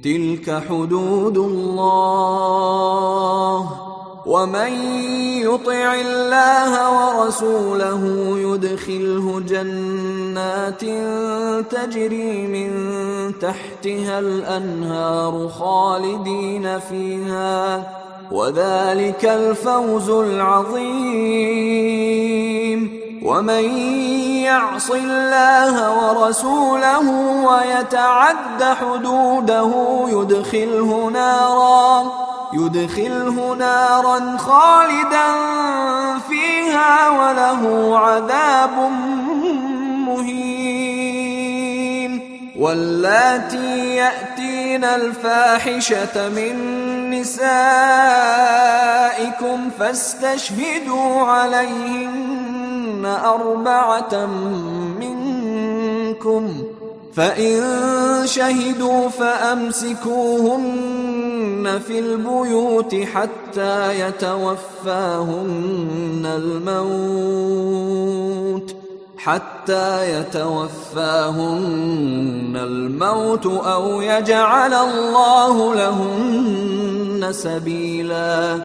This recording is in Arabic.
تلك حدود الله، ومن يطع الله ورسوله يدخله جنات تجري من تحتها الأنهار خالدين فيها، وذلك الفوز العظيم. ومن يعص الله ورسوله ويتعد حدوده يدخله نارا خالدا فيها وله عذاب مهين. واللاتي يأتين الفاحشة من نسائكم فاستشهدوا عليهن 4 منكم، فإن شهدوا فأمسكوهن في البيوت حتى يتوفاهن الموت أو يجعل الله لهن سبيلا.